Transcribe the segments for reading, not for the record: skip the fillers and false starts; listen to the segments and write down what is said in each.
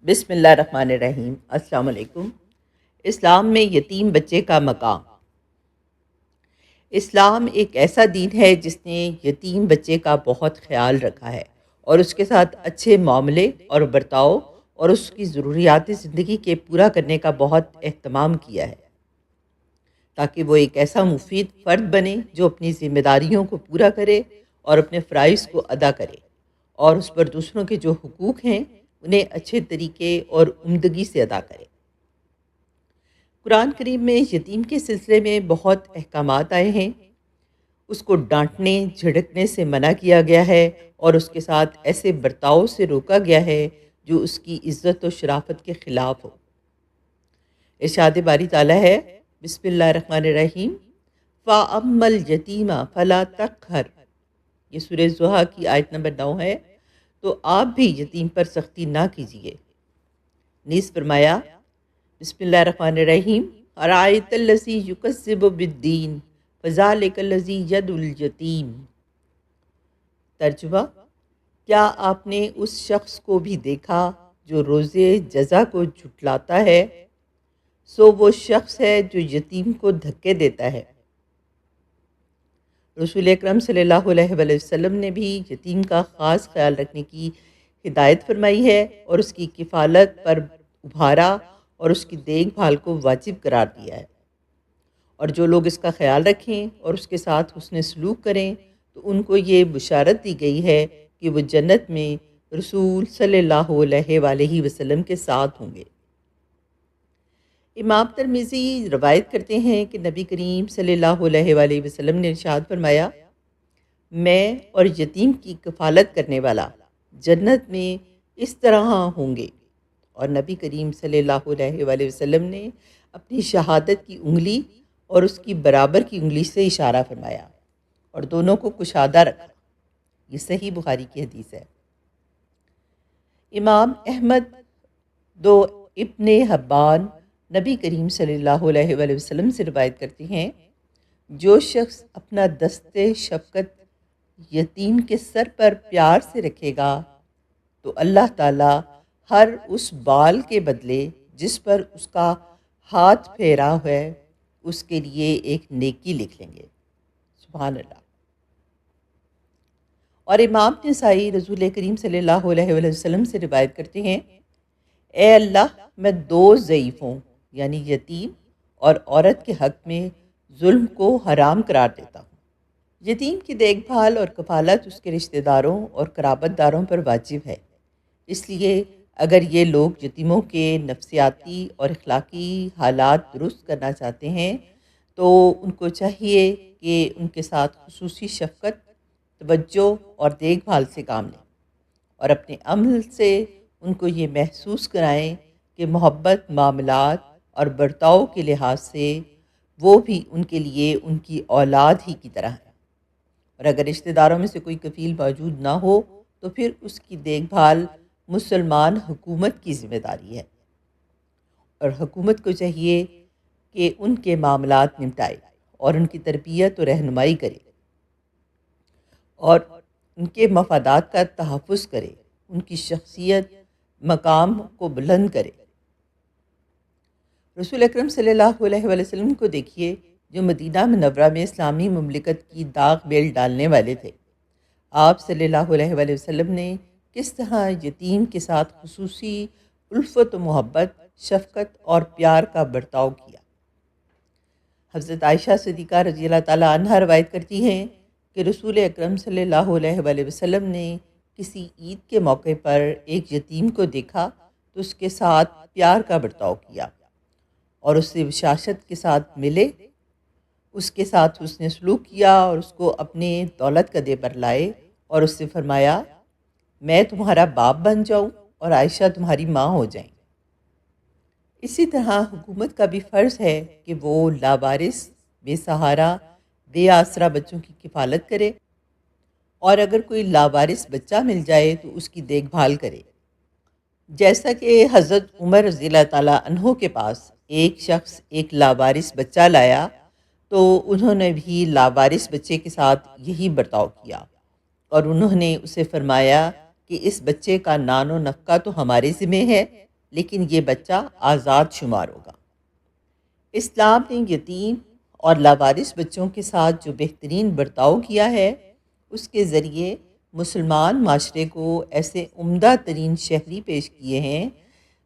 بسم اللہ الرحمن الرحیم۔ السلام علیکم۔ اسلام میں یتیم بچے کا مقام۔ اسلام ایک ایسا دین ہے جس نے یتیم بچے کا بہت خیال رکھا ہے اور اس کے ساتھ اچھے معاملے اور برتاؤ اور اس کی ضروریات زندگی کے پورا کرنے کا بہت اہتمام کیا ہے تاکہ وہ ایک ایسا مفید فرد بنے جو اپنی ذمہ داریوں کو پورا کرے اور اپنے فرائض کو ادا کرے اور اس پر دوسروں کے جو حقوق ہیں انہیں اچھے طریقے اور عمدگی سے ادا کرے۔ قرآن کریم میں یتیم کے سلسلے میں بہت احکامات آئے ہیں۔ اس کو ڈانٹنے جھڑکنے سے منع کیا گیا ہے اور اس کے ساتھ ایسے برتاؤ سے روکا گیا ہے جو اس کی عزت و شرافت کے خلاف ہو۔ ارشاد باری تعالیٰ ہے، بسم اللہ الرحمن الرحیم، فَأَمَّا الْيَتِيمَ فَلَا تَقْهَرْ۔ یہ سورہ زحا کی آیت نمبر 9 ہے۔ تو آپ بھی یتیم پر سختی نہ کیجیے۔ نیز فرمایا، بسم اللہ الرحمن الرحیم، اَرَأَیْتَ الَّذِی یُکَذِّبُ بِالدِّینِ فَذَلِکَ الَّذِی یَدْعُ الْیتیم۔ ترجمہ، کیا آپ نے اس شخص کو بھی دیکھا جو روز جزا کو جھٹلاتا ہے؟ سو وہ شخص ہے جو یتیم کو دھکے دیتا ہے۔ رسول اکرم صلی اللہ علیہ وآلہ وسلم نے بھی یتیم کا خاص خیال رکھنے کی ہدایت فرمائی ہے اور اس کی کفالت پر ابھارا اور اس کی دیکھ بھال کو واجب قرار دیا ہے، اور جو لوگ اس کا خیال رکھیں اور اس کے ساتھ حسن سلوک کریں تو ان کو یہ بشارت دی گئی ہے کہ وہ جنت میں رسول صلی اللہ علیہ وآلہ وسلم کے ساتھ ہوں گے۔ امام ترمذی روایت کرتے ہیں کہ نبی کریم صلی اللہ علیہ وآلہ وسلم نے ارشاد فرمایا، میں اور یتیم کی کفالت کرنے والا جنت میں اس طرح ہوں گے، اور نبی کریم صلی اللہ علیہ وآلہ وسلم نے اپنی شہادت کی انگلی اور اس کی برابر کی انگلی سے اشارہ فرمایا اور دونوں کو کشادہ رکھا۔ یہ صحیح بخاری کی حدیث ہے۔ امام احمد دو ابن حبان نبی کریم صلی اللہ علیہ وآلہ وسلم سے روایت کرتے ہیں، جو شخص اپنا دست شفقت یتیم کے سر پر پیار سے رکھے گا تو اللہ تعالیٰ ہر اس بال کے بدلے جس پر اس کا ہاتھ پھیرا ہے اس کے لیے ایک نیکی لکھ لیں گے۔ سبحان اللہ۔ اور امام نسائی رسول کریم صلی اللہ علیہ وآلہ وسلم سے روایت کرتے ہیں، اے اللہ، میں دو ضعیفوں یعنی یتیم اور عورت کے حق میں ظلم کو حرام قرار دیتا ہوں۔ یتیم کی دیکھ بھال اور کفالت اس کے رشتہ داروں اور قرابت داروں پر واجب ہے، اس لیے اگر یہ لوگ یتیموں کے نفسیاتی اور اخلاقی حالات درست کرنا چاہتے ہیں تو ان کو چاہیے کہ ان کے ساتھ خصوصی شفقت، توجہ اور دیکھ بھال سے کام لیں، اور اپنے عمل سے ان کو یہ محسوس کرائیں کہ محبت، معاملات اور برتاؤ کے لحاظ سے وہ بھی ان کے لیے ان کی اولاد ہی کی طرح ہے، اور اگر رشتہ داروں میں سے کوئی کفیل موجود نہ ہو تو پھر اس کی دیکھ بھال مسلمان حکومت کی ذمہ داری ہے، اور حکومت کو چاہیے کہ ان کے معاملات نمٹائے اور ان کی تربیت و رہنمائی کرے اور ان کے مفادات کا تحفظ کرے، ان کی شخصیت مقام کو بلند کرے۔ رسول اکرم صلی اللہ علیہ وآلہ وسلم کو دیکھیے جو مدینہ منورہ میں اسلامی مملکت کی داغ بیل ڈالنے والے تھے۔ آپ صلی اللہ علیہ وآلہ وسلم نے کس طرح یتیم کے ساتھ خصوصی الفت و محبت، شفقت اور پیار کا برتاؤ کیا۔ حضرت عائشہ صدیقہ رضی اللہ تعالیٰ عنہا روایت کرتی ہیں کہ رسول اکرم صلی اللہ علیہ وآلہ وسلم نے کسی عید کے موقع پر ایک یتیم کو دیکھا تو اس کے ساتھ پیار کا برتاؤ کیا اور اس سے بشاشت کے ساتھ ملے، اس کے ساتھ حسن سلوک کیا اور اس کو اپنے دولت کدے پر لائے اور اس سے فرمایا، میں تمہارا باپ بن جاؤں اور عائشہ تمہاری ماں ہو جائیں۔ اسی طرح حکومت کا بھی فرض ہے کہ وہ لاوارث، بے سہارا، بے آسرا بچوں کی کفالت کرے، اور اگر کوئی لاوارث بچہ مل جائے تو اس کی دیکھ بھال کرے۔ جیسا کہ حضرت عمر رضی اللہ تعالیٰ عنہ کے پاس ایک شخص ایک لاوارث بچہ لایا تو انہوں نے بھی لاوارث بچے کے ساتھ یہی برتاؤ کیا، اور انہوں نے اسے فرمایا کہ اس بچے کا نان و نفقہ تو ہمارے ذمہ ہے، لیکن یہ بچہ آزاد شمار ہوگا۔ اسلام نے یتیم اور لاوارث بچوں کے ساتھ جو بہترین برتاؤ کیا ہے، اس کے ذریعے مسلمان معاشرے کو ایسے عمدہ ترین شہری پیش کیے ہیں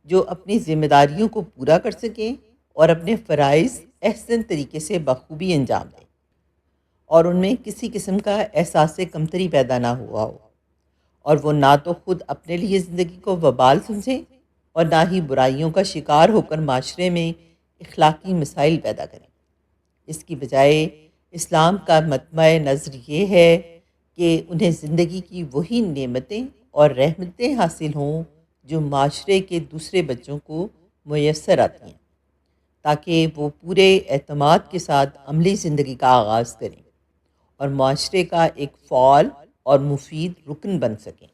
جو اپنی ذمہ داریوں کو پورا کر سکیں اور اپنے فرائض احسن طریقے سے بخوبی انجام دیں، اور ان میں کسی قسم کا احساس کمتری پیدا نہ ہوا ہو، اور وہ نہ تو خود اپنے لیے زندگی کو وبال سمجھیں اور نہ ہی برائیوں کا شکار ہو کر معاشرے میں اخلاقی مسائل پیدا کریں۔ اس کی بجائے اسلام کا مطمع نظر یہ ہے کہ انہیں زندگی کی وہی نعمتیں اور رحمتیں حاصل ہوں جو معاشرے کے دوسرے بچوں کو میسر آتی ہیں، تاکہ وہ پورے اعتماد کے ساتھ عملی زندگی کا آغاز کریں اور معاشرے کا ایک فعال اور مفید رکن بن سکیں۔